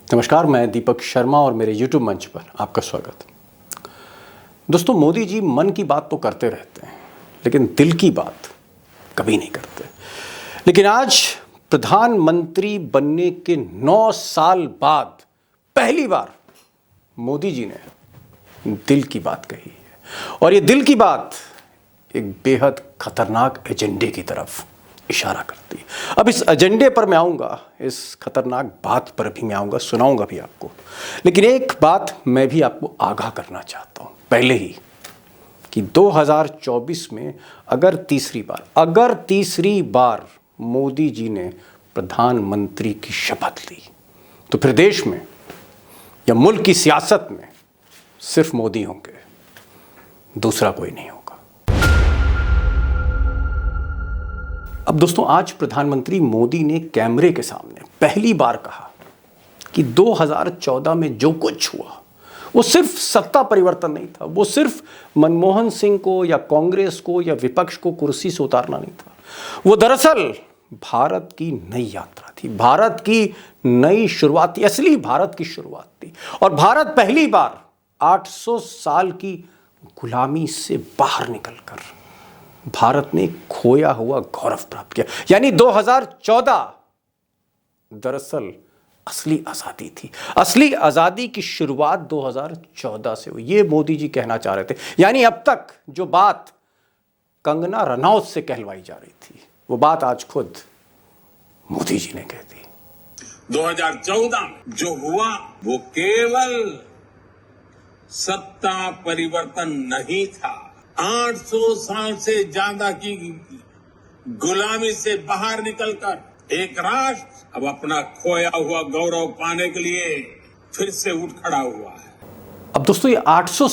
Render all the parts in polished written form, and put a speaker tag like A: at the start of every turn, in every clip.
A: नमस्कार, मैं दीपक शर्मा और मेरे YouTube मंच पर आपका स्वागत। दोस्तों, मोदी जी मन की बात तो करते रहते हैं, लेकिन दिल की बात कभी नहीं करते। लेकिन आज प्रधानमंत्री बनने के 9 साल बाद पहली बार मोदी जी ने दिल की बात कही है, और ये दिल की बात एक बेहद खतरनाक एजेंडे की तरफ इशारा करती है। अब इस एजेंडे पर मैं आऊँगा, इस खतरनाक बात पर भी मैं आऊँगा, सुनाऊँगा भी आपको। लेकिन एक बात मैं भी आपको आगाह करना चाहता हूँ पहले ही, कि 2024 में अगर तीसरी बार मोदी जी ने प्रधानमंत्री की शपथ ली, तो फिर देश में या मुल्क की सियासत में सिर्फ मोदी होंगे, दूसरा कोई नहीं होगा। अब दोस्तों, आज प्रधानमंत्री मोदी ने कैमरे के सामने पहली बार कहा कि 2014 में जो कुछ हुआ वो सिर्फ सत्ता परिवर्तन नहीं था, वो सिर्फ मनमोहन सिंह को या कांग्रेस को या विपक्ष को कुर्सी से उतारना नहीं था। वो दरअसल भारत की नई यात्रा थी, भारत की नई शुरुआत थी, असली भारत की शुरुआत थी। और भारत पहली बार 800 साल की गुलामी से बाहर निकलकर भारत ने खोया हुआ गौरव प्राप्त किया। यानी 2014 दरअसल असली आज़ादी थी। असली आज़ादी की शुरुआत 2014 से हुई, ये मोदी जी कहना चाह रहे थे। यानी अब तक जो बात कंगना रनौत से कहलवाई जा रही थी, वो बात आज खुद मोदी जी ने कह दी।
B: 2014 में जो हुआ वो केवल सत्ता परिवर्तन नहीं था, 800 साल से ज्यादा की गुलामी से बाहर निकलकर एक राष्ट्र अब अपना खोया हुआ गौरव पाने के लिए फिर से उठ खड़ा हुआ है।
A: अब दोस्तों, ये 800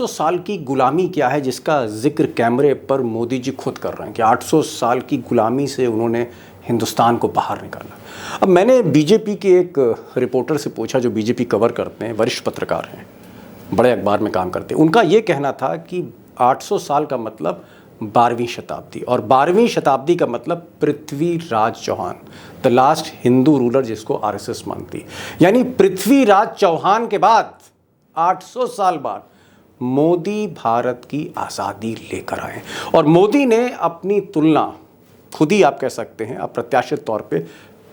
A: साल की गुलामी क्या है जिसका जिक्र कैमरे पर मोदी जी खुद कर रहे हैं कि 800 साल की गुलामी से उन्होंने हिंदुस्तान को बाहर निकाला। अब मैंने बीजेपी के एक रिपोर्टर से पूछा, जो बीजेपी कवर करते हैं, वरिष्ठ पत्रकार हैं, बड़े अखबार में काम करते हैं। उनका ये कहना था कि 800 साल का मतलब 12वीं शताब्दी, और 12वीं शताब्दी का मतलब Prithviraj Chauhan, the last Hindu ruler, जिसको आरएसएस मानती। यानी पृथ्वीराज चौहान के बाद 800 साल बाद मोदी भारत की आज़ादी लेकर आए। और मोदी ने अपनी तुलना खुद ही, आप कह सकते हैं अप्रत्याशित तौर पे,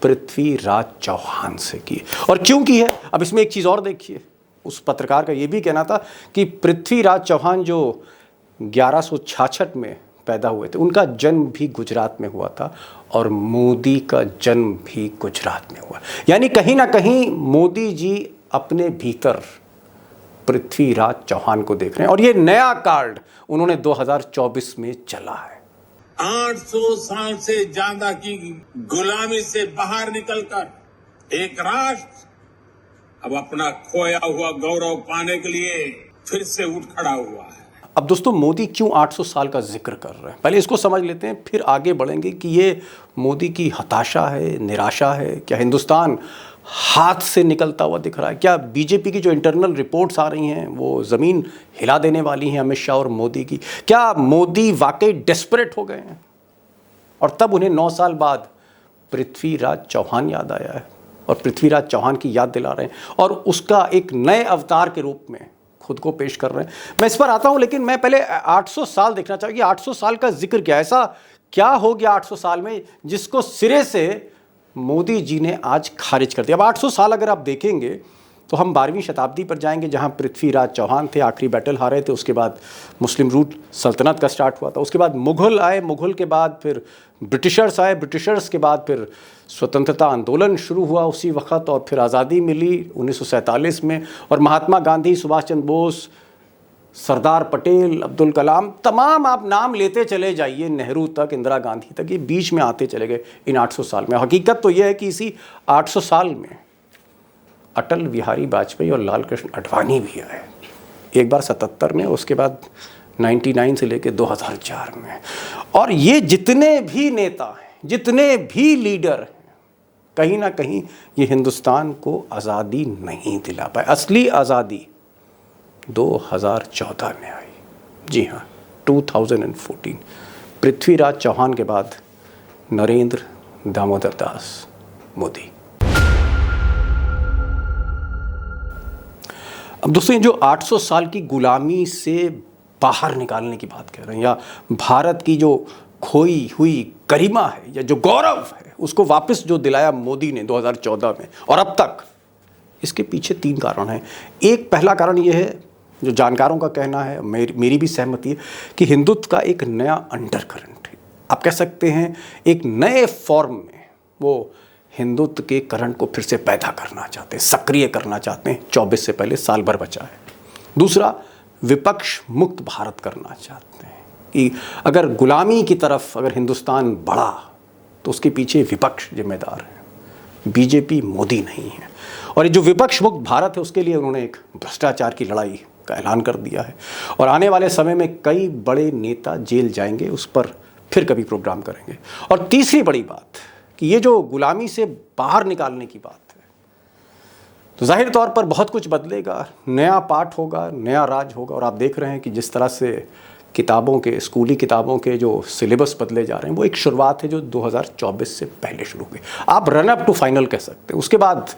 A: पृथ्वीराज चौहान से की। और क्यों की है? अब इसमें एक चीज़ और देखिए, उस पत्रकार का ये भी कहना था कि पृथ्वीराज चौहान जो 1166 में पैदा हुए थे, उनका जन्म भी गुजरात में हुआ था, और मोदी का जन्म भी गुजरात में हुआ। यानी कहीं ना कहीं मोदी जी अपने भीतर पृथ्वीराज चौहान को देख रहे हैं, और ये नया कार्ड उन्होंने 2024 में चला है।
B: 800 साल से ज्यादा की गुलामी से बाहर निकलकर एक राष्ट्र अब अपना खोया हुआ गौरव पाने के लिए फिर से उठ खड़ा हुआ है।
A: अब दोस्तों, मोदी क्यों 800 साल का जिक्र कर रहे हैं, पहले इसको समझ लेते हैं, फिर आगे बढ़ेंगे कि ये मोदी की हताशा है, निराशा है, क्या हिंदुस्तान हाथ से निकलता हुआ दिख रहा है, क्या बीजेपी की जो इंटरनल रिपोर्ट्स आ रही हैं वो ज़मीन हिला देने वाली हैं अमित शाह और मोदी की, क्या मोदी वाकई डेस्परेट हो गए हैं, और तब उन्हें 9 साल बाद पृथ्वीराज चौहान याद आया है, और पृथ्वीराज चौहान की याद दिला रहे हैं, और उसका एक नए अवतार के रूप में खुद को पेश कर रहे हैं। मैं इस पर आता हूं, लेकिन मैं पहले 800 साल देखना चाहूँगी। 800 साल का जिक्र क्या, ऐसा क्या हो गया 800 साल में जिसको सिरे से मोदी जी ने आज खारिज कर दिया। अब 800 साल अगर आप देखेंगे तो हम 12वीं शताब्दी पर जाएंगे, जहां पृथ्वीराज चौहान थे, आखिरी बैटल हारे थे। उसके बाद मुस्लिम रूट सल्तनत का स्टार्ट हुआ था, उसके बाद मुग़ल आए, मुग़ल के बाद फिर ब्रिटिशर्स आए, ब्रिटिशर्स के बाद फिर स्वतंत्रता आंदोलन शुरू हुआ उसी वक्त, और फिर आज़ादी मिली 1947 में, और महात्मा गांधी, सुभाष चंद्र बोस, सरदार पटेल, अब्दुल कलाम, तमाम आप नाम लेते चले जाइए, नेहरू तक, इंदिरा गांधी तक, ये बीच में आते चले गए इन 800 साल में। हकीकत तो यह है कि इसी 800 साल में अटल बिहारी वाजपेयी और लाल कृष्ण आडवाणी भी आए, एक बार 77 में, उसके बाद 99 से लेकर 2004 में। और ये जितने भी नेता हैं, जितने भी लीडर हैं, कहीं ना कहीं ये हिंदुस्तान को आज़ादी नहीं दिला पाए। असली आज़ादी 2014 में आई, जी हाँ, 2014। पृथ्वीराज चौहान के बाद नरेंद्र दामोदर दास मोदी। अब दोस्तों ये जो 800 साल की गुलामी से बाहर निकालने की बात कह रहे हैं, या भारत की जो खोई हुई गरिमा है या जो गौरव है उसको वापस जो दिलाया मोदी ने 2014 में और अब तक, इसके पीछे 3 कारण हैं। एक पहला कारण ये है, जो जानकारों का कहना है, मेरी भी सहमति है, कि हिंदुत्व का एक नया अंडरकरंट है। आप कह सकते हैं एक नए फॉर्म में वो हिंदुत्व के करंट को फिर से पैदा करना चाहते हैं, सक्रिय करना चाहते हैं। 24 से पहले साल भर बचा है। दूसरा, विपक्ष मुक्त भारत करना चाहते हैं कि अगर गुलामी की तरफ अगर हिंदुस्तान बढ़ा तो उसके पीछे विपक्ष जिम्मेदार है, बीजेपी मोदी नहीं है। और ये जो विपक्ष मुक्त भारत है उसके लिए उन्होंने एक भ्रष्टाचार की लड़ाई का ऐलान कर दिया है और आने वाले समय में कई बड़े नेता जेल जाएंगे, उस पर फिर कभी प्रोग्राम करेंगे। और तीसरी बड़ी बात कि ये जो गुलामी से बाहर निकालने की बात है, तो जाहिर तौर पर बहुत कुछ बदलेगा, नया पाठ होगा, नया राज होगा। और आप देख रहे हैं कि जिस तरह से किताबों के, स्कूली किताबों के जो सिलेबस बदले जा रहे हैं, वो एक शुरुआत है जो 2024 से पहले शुरू हुई। आप रन अप टू फाइनल कह सकते हैं, उसके बाद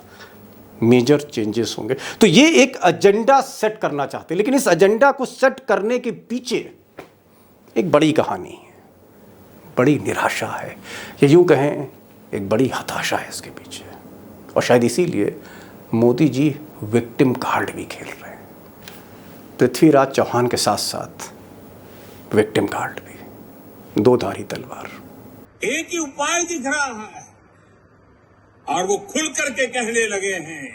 A: मेजर चेंजेस होंगे। तो ये एक एजेंडा सेट करना चाहते हैं, लेकिन इस एजेंडा को सेट करने के पीछे एक बड़ी कहानी है, बड़ी निराशा है, या यूँ कहें एक बड़ी हताशा है इसके पीछे। और शायद इसीलिए मोदी जी विक्टिम कार्ड भी खेल रहे हैं, पृथ्वीराज चौहान के साथ साथ विक्टिम कार्ड भी, 2 धारी तलवार।
B: एक ही उपाय दिख रहा है और वो खुल करके कहने लगे हैं,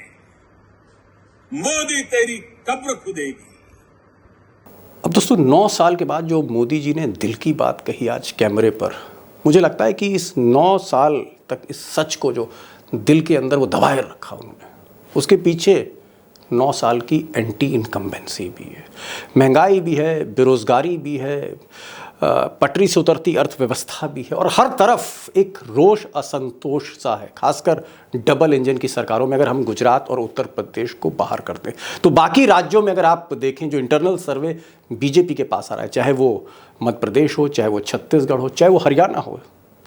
B: मोदी तेरी कब्र खुदेगी।
A: अब दोस्तों 9 साल के बाद जो मोदी जी ने दिल की बात कही आज कैमरे पर, मुझे लगता है कि इस 9 साल तक इस सच को जो दिल के अंदर वो दबाए रखा उन्होंने, उसके पीछे 9 साल की एंटी इनकम्बेंसी भी है, महंगाई भी है, बेरोजगारी भी है, पटरी से उतरती अर्थव्यवस्था भी है, और हर तरफ एक रोष असंतोष सा है, खासकर डबल इंजन की सरकारों में। अगर हम गुजरात और उत्तर प्रदेश को बाहर कर दें तो बाकी राज्यों में अगर आप देखें जो इंटरनल सर्वे बीजेपी के पास आ रहा है, चाहे वो मध्य प्रदेश हो, चाहे वो छत्तीसगढ़ हो, चाहे वो हरियाणा हो,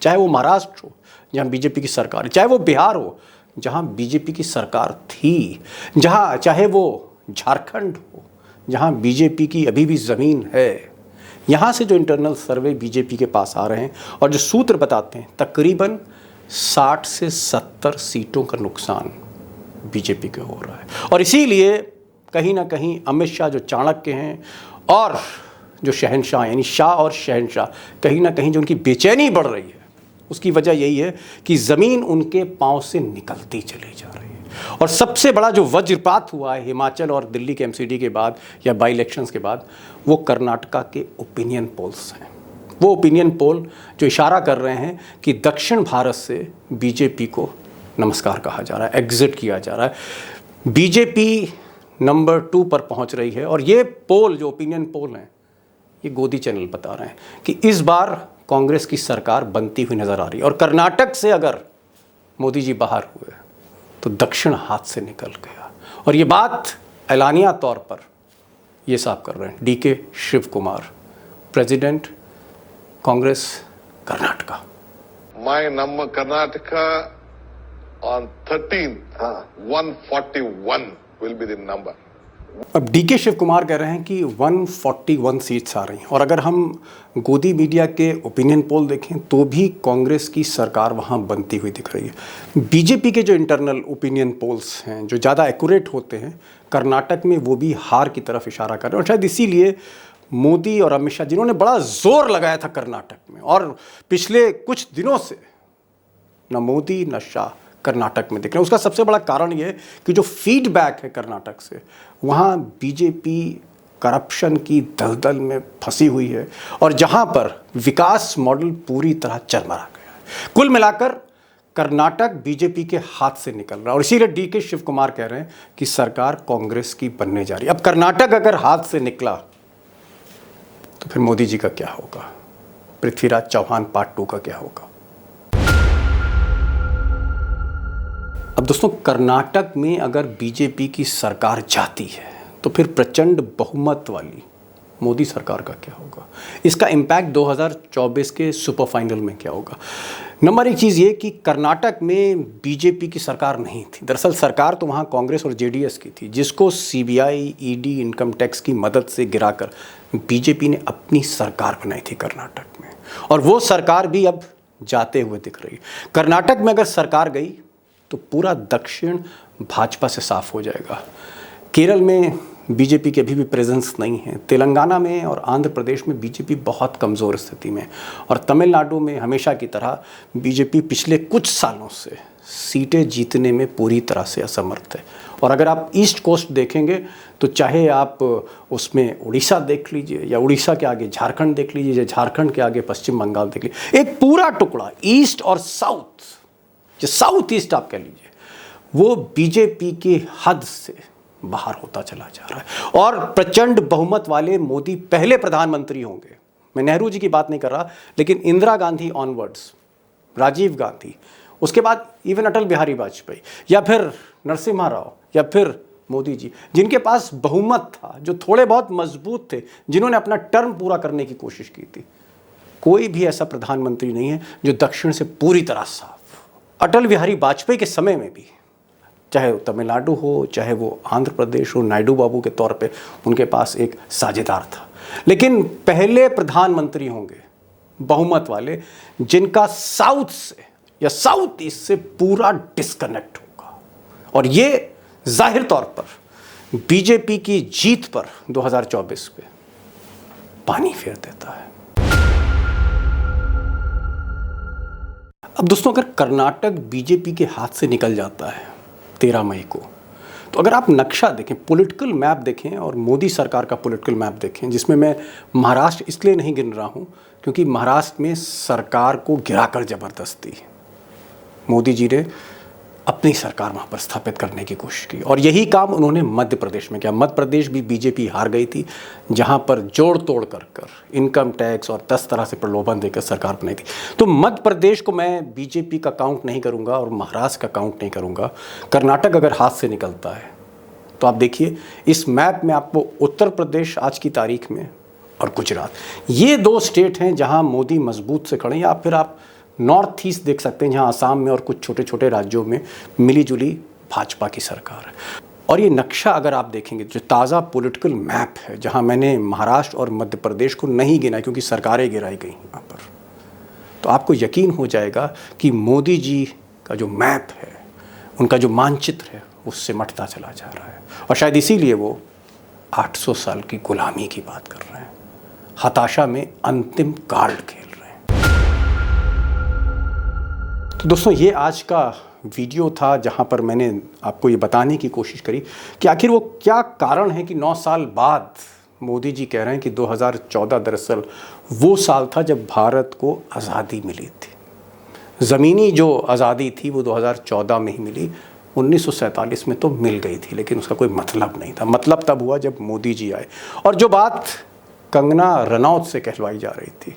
A: चाहे वो महाराष्ट्र हो जहाँ बीजेपी की सरकार है, चाहे वो बिहार हो जहाँ बीजेपी की सरकार थी, जहाँ चाहे वो झारखंड हो जहाँ बीजेपी की अभी भी ज़मीन है, यहाँ से जो इंटरनल सर्वे बीजेपी के पास आ रहे हैं और जो सूत्र बताते हैं, तकरीबन 60 से 70 सीटों का नुकसान बीजेपी के हो रहा है। और इसीलिए कहीं ना कहीं अमित शाह जो चाणक्य हैं और जो शहंशाह यानी शाह और शहंशाह, कहीं ना कहीं जो उनकी बेचैनी बढ़ रही है, उसकी वजह यही है कि ज़मीन उनके पांव से निकलती चली जा रही है। और सबसे बड़ा जो वज्रपात हुआ है हिमाचल और दिल्ली के एमसीडी के बाद या बाई इलेक्शंस के बाद, वो कर्नाटका के ओपिनियन पोल्स हैं। वो ओपिनियन पोल जो इशारा कर रहे हैं कि दक्षिण भारत से बीजेपी को नमस्कार कहा जा रहा है, एग्जिट किया जा रहा है, बीजेपी नंबर 2 पर पहुंच रही है। और ये पोल जो ओपिनियन पोल हैं, ये गोदी चैनल बता रहे हैं कि इस बार कांग्रेस की सरकार बनती हुई नजर आ रही है। और कर्नाटक से अगर मोदी जी बाहर हुए तो दक्षिण हाथ से निकल गया। और ये बात ऐलानिया तौर पर ये साफ कर रहे हैं DK Shiva Kumar, president Congress Karnataka.
C: My number Karnataka on 13th, 141 will be the number.
A: अब डीके शिव कुमार कह रहे हैं कि 141 सीट्स आ रही हैं। और अगर हम गोदी मीडिया के ओपिनियन पोल देखें तो भी कांग्रेस की सरकार वहां बनती हुई दिख रही है। बीजेपी के जो इंटरनल ओपिनियन पोल्स हैं जो ज़्यादा एक्यूरेट होते हैं, कर्नाटक में वो भी हार की तरफ इशारा कर रहे हैं। और शायद इसीलिए मोदी और अमित शाह जिन्होंने बड़ा जोर लगाया था कर्नाटक में, और पिछले कुछ दिनों से न मोदी न शाह कर्नाटक में दिख रहे हैं, उसका सबसे बड़ा कारण ये है कि जो फीडबैक है कर्नाटक से, वहाँ बीजेपी करप्शन की दलदल में फंसी हुई है और जहाँ पर विकास मॉडल पूरी तरह चरमरा गया है। कुल मिलाकर कर्नाटक बीजेपी के हाथ से निकल रहा है। और इसीलिए डीके शिव कुमार कह रहे हैं कि सरकार कांग्रेस की बनने जा रही है। अब कर्नाटक अगर हाथ से निकला तो फिर मोदी जी का क्या होगा, पृथ्वीराज चौहान पार्ट 2 का क्या होगा। अब दोस्तों कर्नाटक में अगर बीजेपी की सरकार जाती है तो फिर प्रचंड बहुमत वाली मोदी सरकार का क्या होगा, इसका इम्पैक्ट 2024 के सुपर फाइनल में क्या होगा। नंबर एक चीज़ ये कि कर्नाटक में बीजेपी की सरकार नहीं थी। दरअसल सरकार तो वहाँ कांग्रेस और जेडीएस की थी, जिसको सीबीआई, ईडी, इनकम टैक्स की मदद से गिराकर बीजेपी ने अपनी सरकार बनाई थी कर्नाटक में, और वो सरकार भी अब जाते हुए दिख रही है। कर्नाटक में अगर सरकार गई तो पूरा दक्षिण भाजपा से साफ हो जाएगा। केरल में बीजेपी की अभी भी प्रेजेंस नहीं है। तेलंगाना में और आंध्र प्रदेश में बीजेपी बहुत कमज़ोर स्थिति में, और तमिलनाडु में हमेशा की तरह बीजेपी पिछले कुछ सालों से सीटें जीतने में पूरी तरह से असमर्थ है। और अगर आप ईस्ट कोस्ट देखेंगे तो चाहे आप उसमें उड़ीसा देख लीजिए, या उड़ीसा के आगे झारखंड देख लीजिए, या झारखंड के आगे पश्चिम बंगाल देख लीजिए, एक पूरा टुकड़ा ईस्ट और साउथ, जो साउथ ईस्ट आप कह लीजिए, वो बीजेपी की हद से बाहर होता चला जा रहा है। और प्रचंड बहुमत वाले मोदी पहले प्रधानमंत्री होंगे। मैं नेहरू जी की बात नहीं कर रहा, लेकिन इंदिरा गांधी ऑनवर्ड्स, राजीव गांधी, उसके बाद इवन अटल बिहारी वाजपेयी, या फिर नरसिम्हा राव, या फिर मोदी जी, जिनके पास बहुमत था, जो थोड़े बहुत मजबूत थे, जिन्होंने अपना टर्म पूरा करने की कोशिश की थी, कोई भी ऐसा प्रधानमंत्री नहीं है जो दक्षिण से पूरी तरह साफ। अटल बिहारी वाजपेयी के समय में भी, चाहे वो तमिलनाडु हो, चाहे वो आंध्र प्रदेश हो, नायडू बाबू के तौर पे उनके पास एक साझेदार था। लेकिन पहले प्रधानमंत्री होंगे बहुमत वाले जिनका साउथ से या साउथ ईस्ट से पूरा डिस्कनेक्ट होगा, और ये जाहिर तौर पर बीजेपी की जीत पर 2024 पे पानी फेर देता है। अब दोस्तों, अगर कर्नाटक बीजेपी के हाथ से निकल जाता है 13 मई को, तो अगर आप नक्शा देखें, पॉलिटिकल मैप देखें और मोदी सरकार का पॉलिटिकल मैप देखें, जिसमें मैं महाराष्ट्र इसलिए नहीं गिन रहा हूं क्योंकि महाराष्ट्र में सरकार को गिराकर ज़बरदस्ती मोदी जी ने अपनी सरकार वहाँ पर स्थापित करने की कोशिश की, और यही काम उन्होंने मध्य प्रदेश में किया। मध्य प्रदेश भी बीजेपी हार गई थी, जहाँ पर जोड़ तोड़ कर इनकम टैक्स और 10 तरह से प्रलोभन देकर सरकार बनाई थी। तो मध्य प्रदेश को मैं बीजेपी का काउंट नहीं करूँगा और महाराष्ट्र का काउंट नहीं करूँगा। कर्नाटक अगर हाथ से निकलता है तो आप देखिए इस मैप में आपको उत्तर प्रदेश आज की तारीख में और गुजरात, ये 2 स्टेट हैं जहाँ मोदी मजबूत से खड़े हैं। या फिर आप नॉर्थ ईस्ट देख सकते हैं, जहां आसाम में और कुछ छोटे छोटे राज्यों में मिलीजुली भाजपा की सरकार है। और ये नक्शा अगर आप देखेंगे, जो ताज़ा पॉलिटिकल मैप है, जहां मैंने महाराष्ट्र और मध्य प्रदेश को नहीं गिना क्योंकि सरकारें गिराई गई यहाँ पर, तो आपको यकीन हो जाएगा कि मोदी जी का जो मैप है, उनका जो मानचित्र है, वो सिमटता चला जा रहा है। और शायद इसीलिए वो 800 साल की गुलामी की बात कर रहे हैं, हताशा में अंतिम कार्ड खेल रहे हैं। तो दोस्तों, ये आज का वीडियो था जहां पर मैंने आपको ये बताने की कोशिश करी कि आखिर वो क्या कारण है कि 9 साल बाद मोदी जी कह रहे हैं कि 2014 दरअसल वो साल था जब भारत को आज़ादी मिली थी। ज़मीनी जो आज़ादी थी वो 2014 में ही मिली, 1947 में तो मिल गई थी, लेकिन उसका कोई मतलब नहीं था। मतलब तब हुआ जब मोदी जी आए। और जो बात कंगना रनौत से कहलवाई जा रही थी,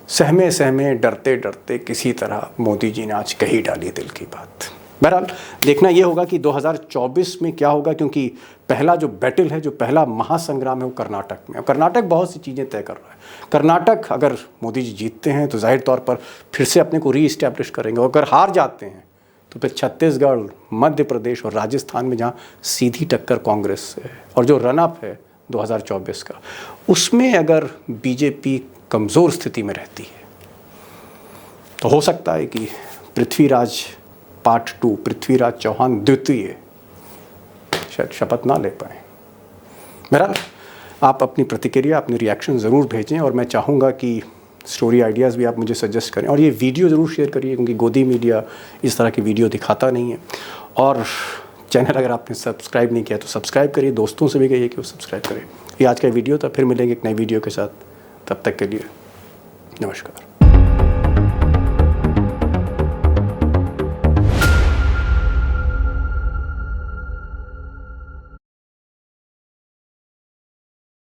A: सहमे सहमे डरते डरते किसी तरह मोदी जी ने आज कही डाली दिल की बात। बहरहाल देखना ये होगा कि 2024 में क्या होगा, क्योंकि पहला जो बैटल है, जो पहला महासंग्राम है, वो कर्नाटक में। कर्नाटक बहुत सी चीज़ें तय कर रहा है। कर्नाटक अगर मोदी जी जीतते हैं तो जाहिर तौर पर फिर से अपने को रीइस्टेब्लिश करेंगे, और अगर हार जाते हैं तो फिर छत्तीसगढ़, मध्य प्रदेश और राजस्थान में जहाँ सीधी टक्कर कांग्रेस से है, और जो रनअप है 2024 का, उसमें अगर बीजेपी कमज़ोर स्थिति में रहती है तो हो सकता है कि पृथ्वीराज पार्ट 2, पृथ्वीराज चौहान द्वितीय शायद शपथ ना ले पाए। बहरहाल आप अपनी प्रतिक्रिया, अपनी रिएक्शन ज़रूर भेजें, और मैं चाहूँगा कि स्टोरी आइडियाज़ भी आप मुझे सजेस्ट करें, और ये वीडियो ज़रूर शेयर करिए, क्योंकि गोदी मीडिया इस तरह की वीडियो दिखाता नहीं है। और चैनल अगर आपने सब्सक्राइब नहीं किया तो सब्सक्राइब करिए, दोस्तों से भी कहिए कि वो सब्सक्राइब करें। ये आज का वीडियो था, फिर मिलेंगे एक नई वीडियो के साथ। तब तक के लिए नमस्कार।